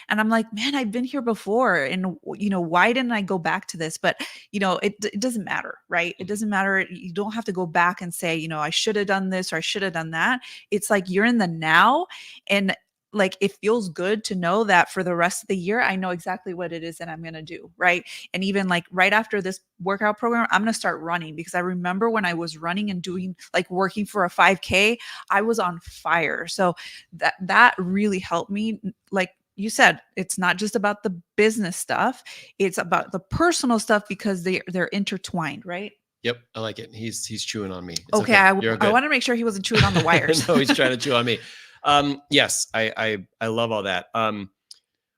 I'm like, man, I've been here before. And why didn't I go back to this? But it doesn't matter, right? It Mhm. doesn't matter. You don't have to go back and say, I should have done this or I should have done that. It's like you're in the now. And like it feels good to know that for the rest of the year, I know exactly what it is that I'm going to do. Right. And even like right after this workout program, I'm going to start running because I remember when I was running and doing like working for a 5K, I was on fire. So that really helped me. Like you said, it's not just about the business stuff, it's about the personal stuff because they're intertwined, right? Yep, I like it. He's chewing on me. It's Okay, okay. You're I good. want to make sure he wasn't chewing on the wires. No, he's trying to chew on me. Yes, I love all that.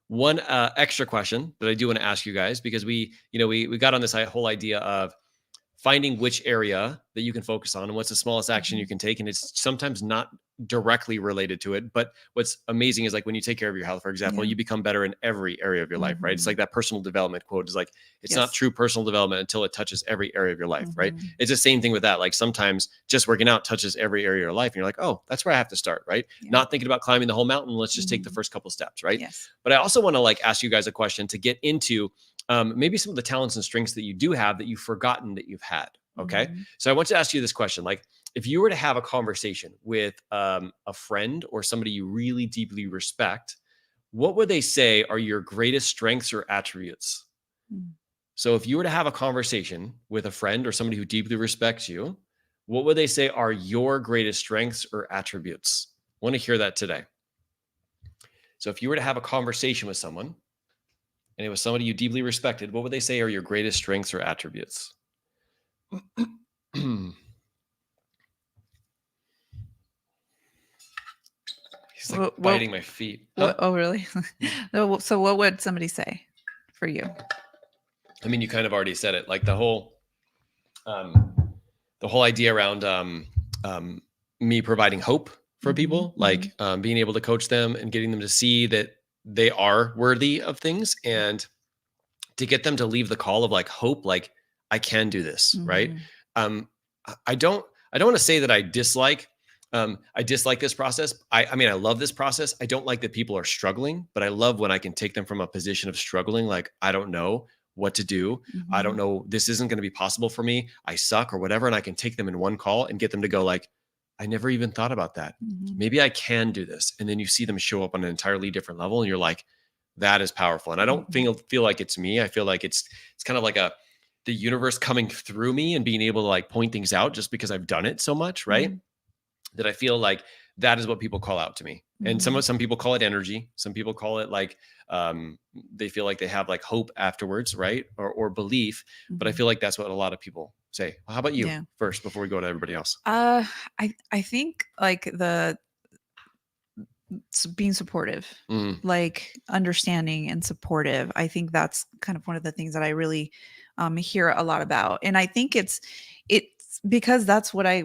One extra question that I do want to ask you guys, because we got on this whole idea of finding which area that you can focus on and what's the smallest action you Mhm. can take. And it's sometimes not directly related to it. But what's amazing is like when you take care of your health, for example, Yeah. you become better in every area of your life, right? It's like Mhm. that personal development quote is like, it's not Yes. true personal development until it touches every area of your life, right? Mhm. It's the same thing with that. Like sometimes just working out touches every area of your life. And you're like, oh, that's where I have to start, right? Yeah. Not thinking about climbing the whole mountain. Let's just take the Mhm. first couple steps, right? Yes. But I also want to like ask you guys a question to get into maybe some of the talents and strengths that you do have that you've forgotten that you've had. Okay. Mhm. So I want to ask you this question. Like, if you were to have a conversation with a friend or somebody you really deeply respect, what would they say are your greatest strengths or attributes? Mm. So if you were to have a conversation with a friend or somebody who deeply respects you, what would they say are your greatest strengths or attributes? I want to hear that today. So if you were to have a conversation with someone and it was somebody you deeply respected, what would they say are your greatest strengths or attributes? He's like What biting my feet. Huh? what oh, really? Mm. No, so what would somebody say for you? I mean, you kind of already said it. Like um, the whole idea around me providing hope for people, like being able to coach them and getting them to see that they are worthy of things, and to get them to leave the call of like hope, like I can do this, right? I don't want to say that I dislike this process. I mean, I love this process. I don't like that people are struggling, but I love when I can take them from a position of struggling. Like, I don't know what to do. I don't know. This isn't going to be possible for me. I suck or whatever. And I can take them in one call and get them to go like, I never even thought about that. Maybe I can do this. And then you see them show up on an entirely different level. And you're like, that is powerful. And I don't feel like it's me. I feel like it's kind of like the universe coming through me and being able to like point things out just because I've done it so much. Right. That I feel like that is what people call out to me. And some people call it energy. Some people call it like, they feel like they have like hope afterwards. Right. Or belief. But I feel like that's what a lot of people say. Well, how about you first, before we go to everybody else? I think like being supportive, like understanding and supportive. I think that's kind of one of the things that I really hear a lot about. And I think it's because that's what I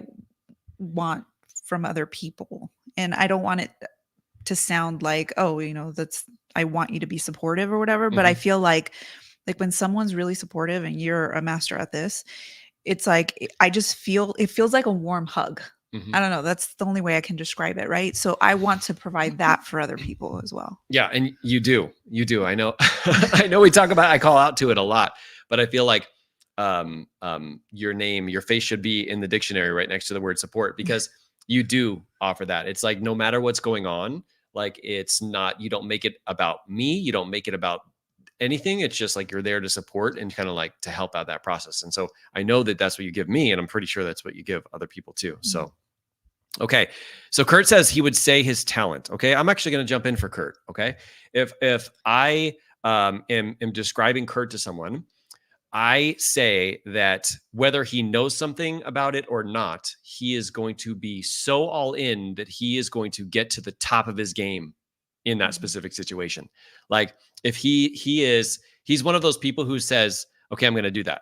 want from other people. And I don't want it to sound like, oh, I want you to be supportive or whatever. But I feel like when someone's really supportive and you're a master at this, it's like, it feels like a warm hug. I don't know. That's the only way I can describe it. Right. So I want to provide that for other people as well. Yeah. And you do. I know, I call out to it a lot, but I feel like, your face should be in the dictionary right next to the word support, because you do offer that. It's like, no matter what's going on, like it's not, you don't make it about me. You don't make it about anything. It's just like, you're there to support and kind of like to help out that process. And so I know that that's what you give me, and I'm pretty sure that's what you give other people too. So, okay. So Kurt says he would say his talent. Okay. I'm actually going to jump in for Kurt. Okay. If I am describing Kurt to someone, I say that whether he knows something about it or not, he is going to be so all in that he is going to get to the top of his game in that specific situation. Like if he's one of those people who says, okay, I'm going to do that.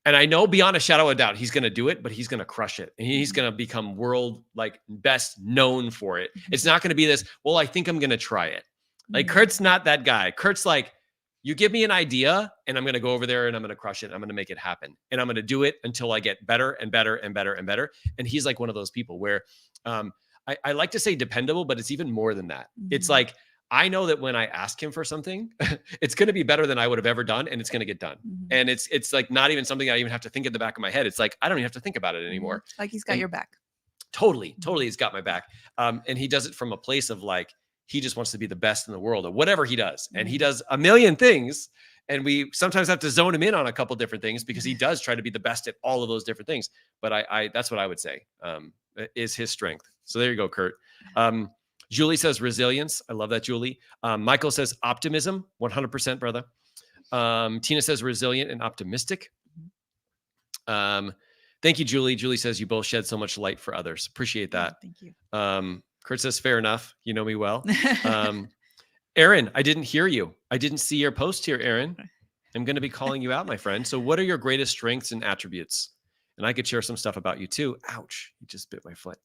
And I know beyond a shadow of doubt, he's going to do it, but he's going to crush it. And he's going to become world like best known for it. It's not going to be this, well, I think I'm going to try it. Like Kurt's not that guy. Kurt's like, you give me an idea and I'm going to go over there and I'm going to crush it. I'm going to make it happen. And I'm going to do it until I get better and better and better and better. And he's like one of those people where I like to say dependable, but it's even more than that. It's like, I know that when I ask him for something, it's going to be better than I would have ever done. And it's going to get done. And it's like not even something I even have to think in the back of my head. It's like, I don't even have to think about it anymore. Like he's got your back. Totally. He's got my back. And he does it from a place of like, he just wants to be the best in the world at whatever he does. And he does a million things. And we sometimes have to zone him in on a couple different things because he does try to be the best at all of those different things. But I that's what I would say is his strength. So there you go, Kurt. Julie says resilience. I love that, Julie. Michael says optimism. 100%, brother. Tina says resilient and optimistic. Thank you, Julie. Julie says you both shed so much light for others. Appreciate that. Thank you. Kurt says, fair enough. You know me well. Erin, I didn't hear you. I didn't see your post here, Erin. I'm going to be calling you out, my friend. So what are your greatest strengths and attributes? And I could share some stuff about you too. Ouch. You just bit my foot.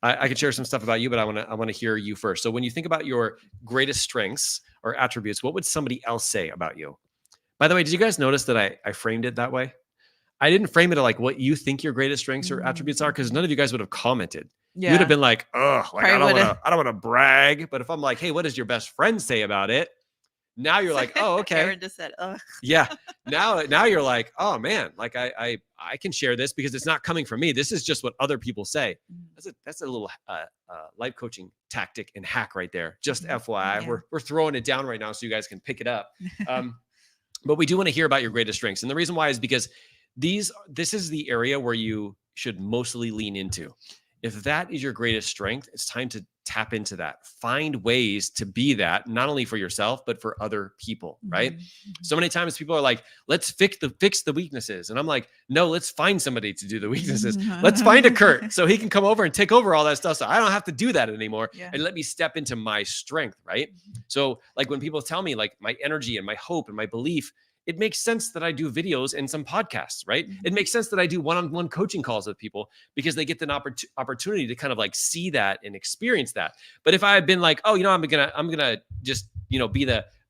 I could share some stuff about you, but I want to hear you first. So when you think about your greatest strengths or attributes, what would somebody else say about you? By the way, did you guys notice that I framed it that way? I didn't frame it like what you think your greatest strengths or attributes are, because none of you guys would have commented. Yeah. You'd have been like, oh, like, I don't want to brag. But if I'm like, hey, what does your best friend say about it? Now you're like, oh, okay. Erin just said, ugh. Yeah. Now you're like, oh man, like I can share this because it's not coming from me. This is just what other people say. That's a little life coaching tactic and hack right there. Just FYI, we're throwing it down right now so you guys can pick it up. But we do want to hear about your greatest strengths. And the reason why is because this is the area where you should mostly lean into. If that is your greatest strength, it's time to tap into that. Find ways to be that, not only for yourself, but for other people, right? So many times people are like, let's fix the weaknesses. And I'm like, no, let's find somebody to do the weaknesses. Let's find a Kurt so he can come over and take over all that stuff. So I don't have to do that anymore. And let me step into my strength, right? So like when people tell me like my energy and my hope and my belief it makes sense that I do videos and some podcasts, right? Mhm. It makes sense that I do one-on-one coaching calls with people because they get an opportunity to kind of like see that and experience that. But if I had been like, oh, I'm gonna just,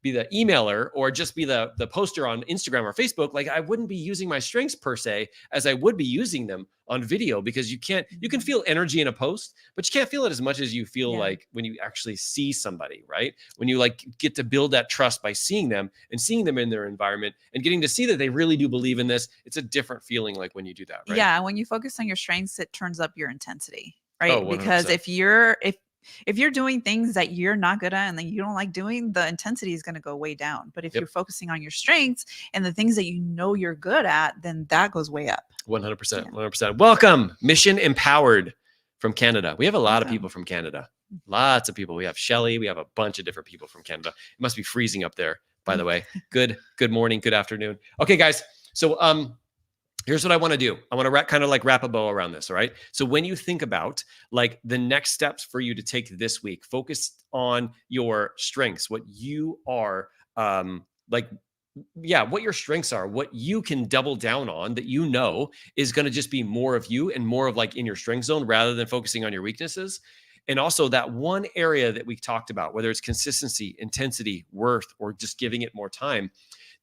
be the emailer or just be the poster on Instagram or Facebook, like I wouldn't be using my strengths per se as I would be using them on video, because you can feel energy in a post, but you can't feel it as much as you feel like when you actually see somebody, right? When you like get to build that trust by seeing them and seeing them in their environment and getting to see that they really do believe in this. It's a different feeling like when you do that, right? Yeah, when you focus on your strengths, it turns up your intensity, right? Oh, 100%. Because if you're doing things that you're not good at and then you don't like doing, the intensity is going to go way down. But if you're focusing on your strengths and the things that you know you're good at, then that goes way up. 100%. 100%. Welcome, Mission Empowered from Canada. We have a lot of people from Canada. Lots of people. We have Shelly. We have a bunch of different people from Canada. It must be freezing up there, by the way. Good morning. Good afternoon. Okay, guys. So here's what I want to do. I want to kind of like wrap a bow around this. All right. So when you think about like the next steps for you to take this week, focus on your strengths, what you are what your strengths are, what you can double down on that is going to just be more of you and more of like in your strength zone rather than focusing on your weaknesses. And also that one area that we talked about, whether it's consistency, intensity, worth, or just giving it more time,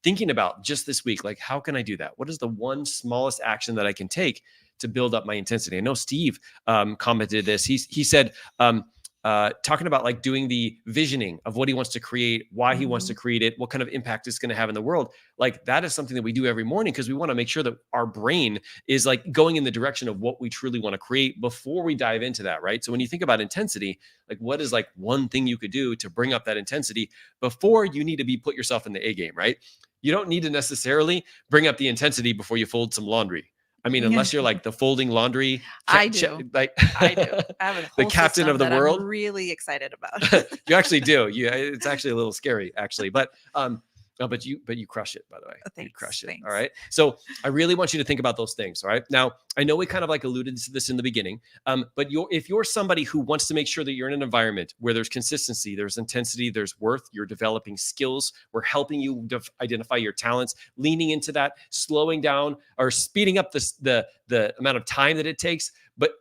thinking about just this week, like, how can I do that? What is the one smallest action that I can take to build up my intensity? I know Steve commented this. He said, talking about like doing the visioning of what he wants to create, why he wants to create it, what kind of impact it's going to have in the world. Like that is something that we do every morning because we want to make sure that our brain is like going in the direction of what we truly want to create before we dive into that, right? So when you think about intensity, like what is like one thing you could do to bring up that intensity before you need to put yourself in the A game, right? You don't need to necessarily bring up the intensity before you fold some laundry. I mean, unless you're like the folding laundry. I do. I have a whole the captain of the that world. I'm really excited about. You actually do. It's actually a little scary, actually. But but you crush it, by the way. Thanks, you crush it. thanks. All right. So I really want you to think about those things. All right. Now I know we kind of like alluded to this in the beginning. But if you're somebody who wants to make sure that you're in an environment where there's consistency, there's intensity, there's worth, you're developing skills, we're helping you identify your talents, leaning into that, slowing down or speeding up the amount of time that it takes, but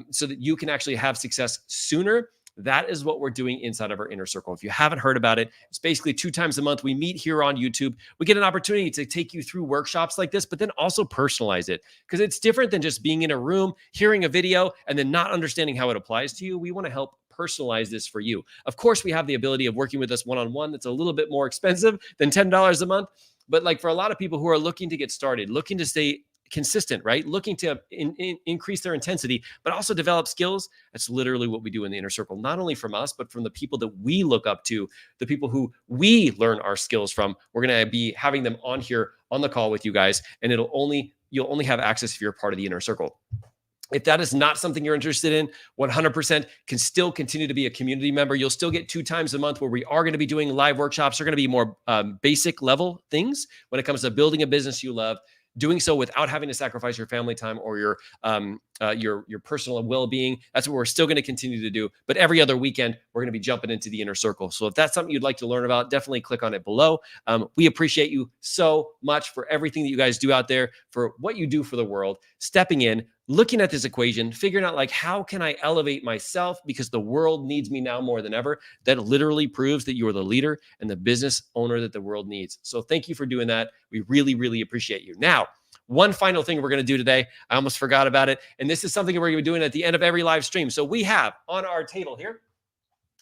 so that you can actually have success sooner. That is what we're doing inside of our inner circle. If you haven't heard about it, it's basically 2 times a month. We meet here on YouTube. We get an opportunity to take you through workshops like this, but then also personalize it because it's different than just being in a room, hearing a video, and then not understanding how it applies to you. We want to help personalize this for you. Of course, we have the ability of working with us one-on-one. That's a little bit more expensive than $10 a month. But like for a lot of people who are looking to get started, looking to stay consistent, right? Looking to increase their intensity, but also develop skills. That's literally what we do in the inner circle, not only from us, but from the people that we look up to, the people who we learn our skills from. We're going to be having them on here on the call with you guys, and you'll only have access if you're part of the inner circle. If that is not something you're interested in, 100% can still continue to be a community member. You'll still get 2 times a month where we are going to be doing live workshops. They're going to be more basic level things when it comes to building a business you love, doing so without having to sacrifice your family time or your personal well-being. That's what we're still going to continue to do. But every other weekend, we're going to be jumping into the inner circle. So if that's something you'd like to learn about, definitely click on it below. We appreciate you so much for everything that you guys do out there, for what you do for the world, stepping in, looking at this equation, figuring out like, how can I elevate myself because the world needs me now more than ever. That literally proves that you are the leader and the business owner that the world needs. So thank you for doing that. We really, really appreciate you. Now, one final thing we're going to do today, I almost forgot about it. And this is something we're going to be doing at the end of every live stream. So we have on our table here,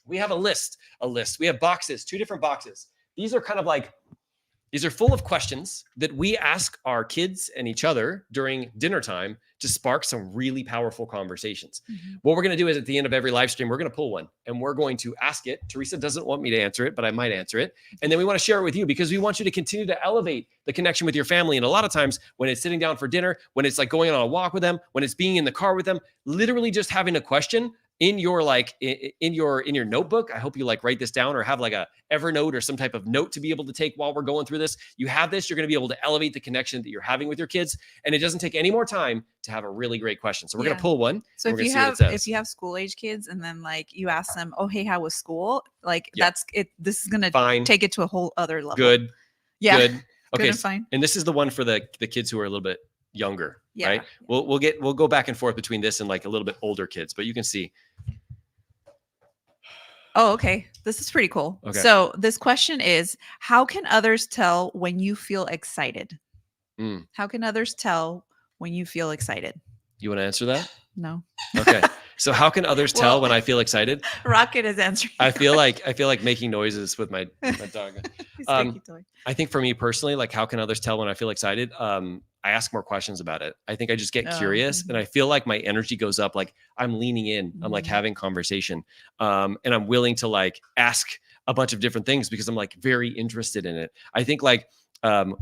we have a list. We have boxes, 2 different boxes. These are kind of like, these are full of questions that we ask our kids and each other during dinner time to spark some really powerful conversations. What we're going to do is at the end of every live stream, we're going to pull one and we're going to ask it. Teresa doesn't want me to answer it, but I might answer it. And then we want to share it with you because we want you to continue to elevate the connection with your family. And a lot of times when it's sitting down for dinner, when it's like going on a walk with them, when it's being in the car with them, literally just having a question in your notebook. I hope you like write this down or have like a Evernote or some type of note to be able to take while we're going through this. You have this, you're going to be able to elevate the connection that you're having with your kids. And it doesn't take any more time to have a really great question. So we're going to pull one. So if you have school age kids and then like you ask them, oh, hey, how was school? Like that's it. This is going to take it to a whole other level. Good. Good Okay. and fine. And this is the one for the kids who are a little bit younger, Yeah. right? We'll go back and forth between this and like a little bit older kids, but you can see. Oh, okay. This is pretty cool. Okay. So this question is, how can others tell when you feel excited? Mm. How can others tell when you feel excited? You want to answer that? No. Okay. So how can others tell when I feel excited? Rocket is answering. I feel like making noises with my dog. I think for me personally, like how can others tell when I feel excited? I ask more questions about it. I think I just get curious and I feel like my energy goes up. Like I'm leaning in, I'm like having conversation. And I'm willing to like ask a bunch of different things because I'm like very interested in it. I think like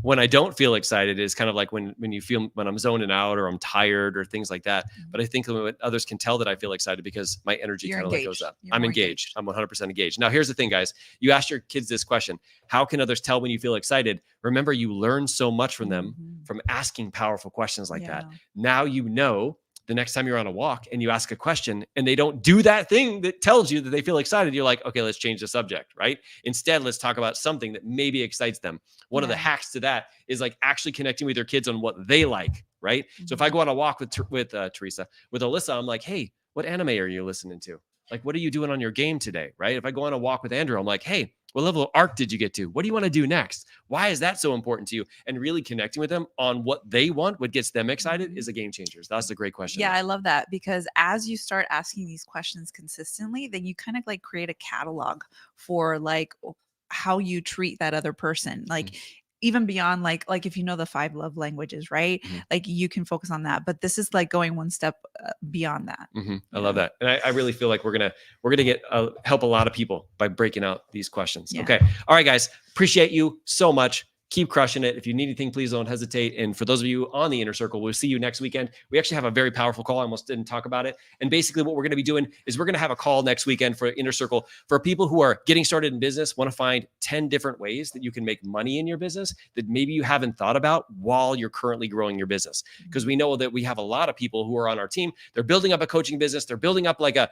when I don't feel excited is kind of like when you feel when I'm zoning out or I'm tired or things like that. But I think when others can tell that I feel excited because my energy kind of like goes up. I'm engaged. I'm 100% engaged. Now, here's the thing, guys. You asked your kids this question. How can others tell when you feel excited? Remember, you learn so much from them from asking powerful questions like that. Now you know the next time you're on a walk and you ask a question and they don't do that thing that tells you that they feel excited, you're like, okay, let's change the subject, right? Instead, let's talk about something that maybe excites them. One of the hacks to that is like actually connecting with your kids on what they like, right? So if I go on a walk with Teresa, with Alyssa, I'm like, hey, what anime are you listening to? Like, what are you doing on your game today, right? If I go on a walk with Andrew, I'm like, hey, what level of arc did you get to? What do you want to do next? Why is that so important to you? And really connecting with them on what they want, what gets them excited is a game changer. That's a great question. Yeah, I love that because as you start asking these questions consistently, then you kind of like create a catalog for like how you treat that other person. Like even beyond like if you know the 5 love languages, right? Like you can focus on that. But this is like going one step beyond that. I love that. And I really feel like we're gonna get help a lot of people by breaking out these questions. Okay. All right, guys. Appreciate you so much. Keep crushing it. If you need anything, please don't hesitate. And for those of you on the Inner Circle, we'll see you next weekend. We actually have a very powerful call. I almost didn't talk about it. And basically what we're going to be doing is we're going to have a call next weekend for Inner Circle for people who are getting started in business, want to find 10 different ways that you can make money in your business that maybe you haven't thought about while you're currently growing your business. Because we know that we have a lot of people who are on our team. They're building up a coaching business. They're building up like an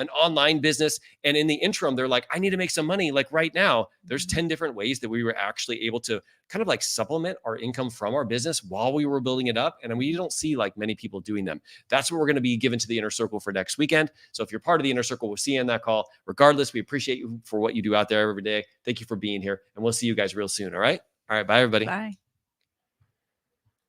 online business. And in the interim, they're like, I need to make some money. Like right now, there's 10 different ways that we were actually able to kind of like supplement our income from our business while we were building it up. And we don't see like many people doing them. That's what we're going to be given to the Inner Circle for next weekend. So if you're part of the Inner Circle, we'll see you in that call. Regardless, we appreciate you for what you do out there every day. Thank you for being here. And we'll see you guys real soon. All right. All right. Bye, everybody. Bye.